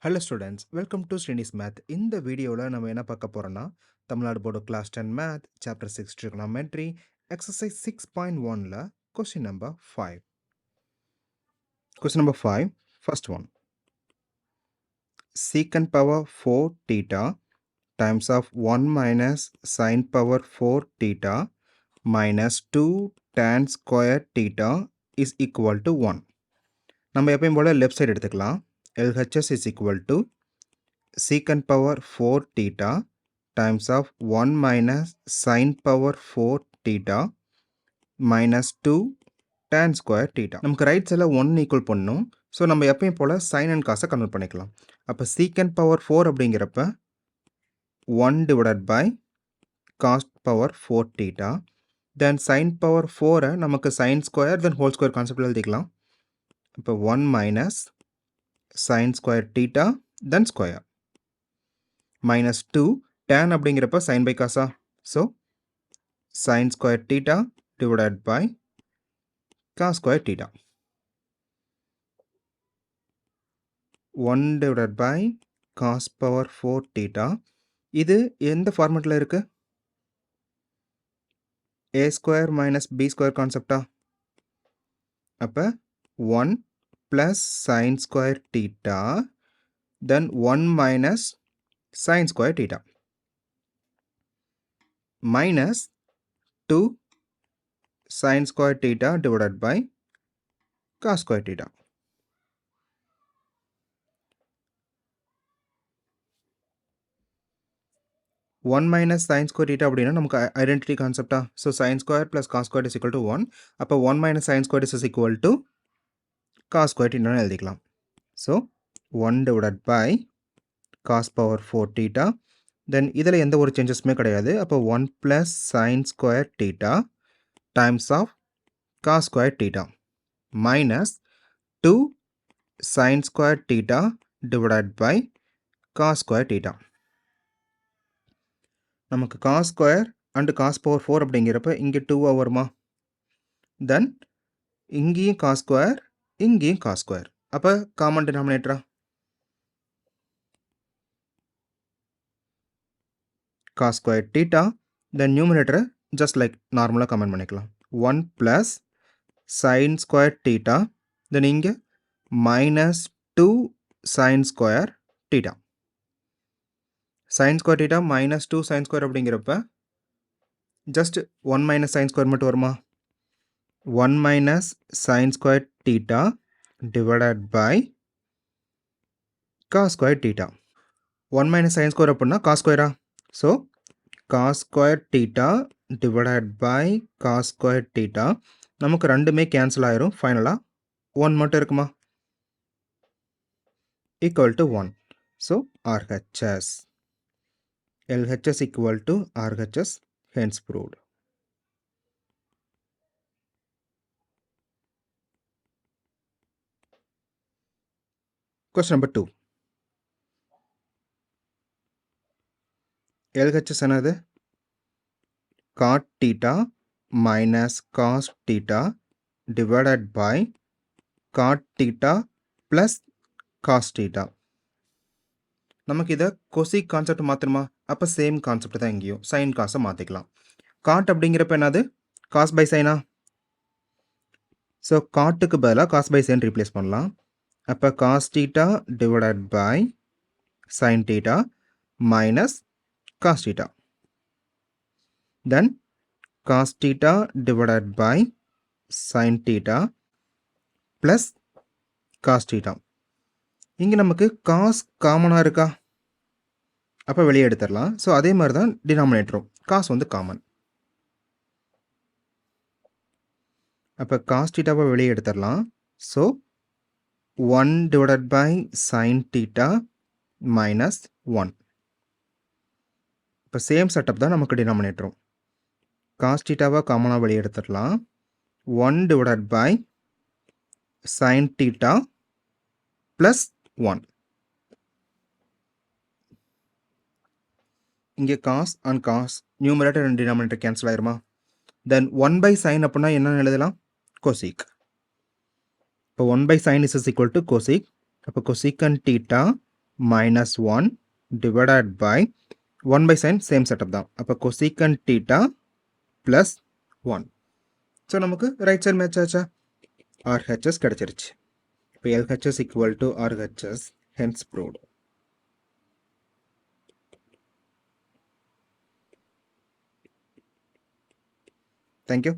Hello students, welcome to SRINI'S Math. இந்த வீடியோல நம்ம என்ன பார்க்க போறோம்னா Tamil Nadu board class 10 Math, Chapter 6 Trigonometry, Exercise 6.1ல question number 5. Question number 5, first one. Secant power 4 theta times of 1 minus sin power 4 theta minus 2 tan square theta is equal to 1. நம்ம எப்பயும் போல left side எடுத்துக்கலாம். LHS is equal to secant power 4 theta times of 1 minus sin power 4 theta minus 2 tan square theta. நமக்கு right சைடில் 1 equal பண்ணணும். So நம்ம எப்பயும் போல் sin and cos convert பண்ணிக்கலாம். அப்போ secant power 4 அப்படிங்கிறப்ப 1 divided by cos power 4 theta. Then sin power 4 நமக்கு sin square then whole square கான்செப்டில் எழுதிக்கலாம். இப்போ 1 minus sin square theta then square. Minus 2 tan அப்படிங்கிறப்ப sin by cos. So sin square theta divided by cos square theta. 1 divided by cos power 4 theta. இது எந்த ஃபார்மேட்டில் இருக்கு? a square minus b square கான்செப்டா? அப்போ 1 plus sin square theta then 1 minus sin square theta minus 2 sin square theta divided by cos square theta. One minus sin square theta அப்படின்னா நமக்கு identity கான்செப்டா? So sin square plus cos square is equal to 1. அப்போ 1 minus sin square is equal to cos square theta எழுதிக்கலாம். So 1 divided by cos power 4 theta. தென் இதில் எந்த ஒரு சேஞ்சஸுமே கிடையாது. அப்போ 1 plus sin square theta times of cos square theta minus 2 sin square theta divided by cos square theta. நமக்கு cos square and cos power 4 அப்படிங்கிறப்ப இங்கே 2 வருமா? தென் இங்கேயும் cos square இங்கேயும் cos square. அப்போ காமன் டினாமினேட்டரா? cos square theta தென் நியூமினேட்டரை just like நார்மலாக comment பண்ணிக்கலாம். 1 plus sin square theta தென் இங்கே minus 2 sin square theta. sin square theta minus 2 sin square அப்படிங்கிறப்ப just 1 minus sin square மட்டும் வருமா? 1 minus sin square theta divided by cos square theta. 1 minus sin square அப்படின்னா cos square. So cos square theta divided by cos square theta நமக்கு ரெண்டுமே cancel ஆயிரும். ஃபைனலாக 1 மட்டும் இருக்குமா? equal to 1. So RHS. LHS equal to RHS, hence proved. Question number 2. LHS என்னது? cot theta minus cos theta divided by cot theta plus cos theta. நமக்கு இதை கொசிக் concept மாற்றணுமா? அப்போ சேம் கான்செப்ட் தான் இங்கேயும் சைன் காசை மாற்றிக்கலாம். காட் அப்படிங்கிறப்ப என்னது? Cos by China? ஸோ காட்டுக்கு பதிலாக காஸ் பை சைன் ரீப்ளேஸ் பண்ணலாம். அப்போ cos theta divided by sine theta minus cos theta. Then cos theta divided by sine theta plus cos theta. இங்கே நமக்கு காஸ் காமனாக இருக்கா? அப்போ வெளியே எடுத்துடலாம். ஸோ அதே மாதிரி தான் டினாமினேட்டரும் காஸ் வந்து காமன். அப்போ காஸ் தீட்டாவை வெளியே எடுத்துடலாம். So 1 divided by sin theta minus 1. இப்போ சேம் செட்டப் தான் நமக்கு டினாமினேட்டரும். காஸ் தீட்டாவை காமனாக வெளியே எடுத்துடலாம். 1 divided by sin theta plus 1. இங்கே cos and cos numerator and denominator cancel ஆயிருமா? தென் 1 by sin அப்படின்னா என்னென்னு எழுதலாம்? கொசிக். இப்போ 1 by sin is equal to cosec. அப்போ cosecant theta minus 1 divided by 1 by sin same setup தான். அப்போ cosecant theta plus 1. ஸோ நமக்கு ரைட் சைட் மேட்ச் ஆச்சா? RHS கிடைச்சிருச்சு. இப்போ LHS equal to RHS, hence proved. Thank you.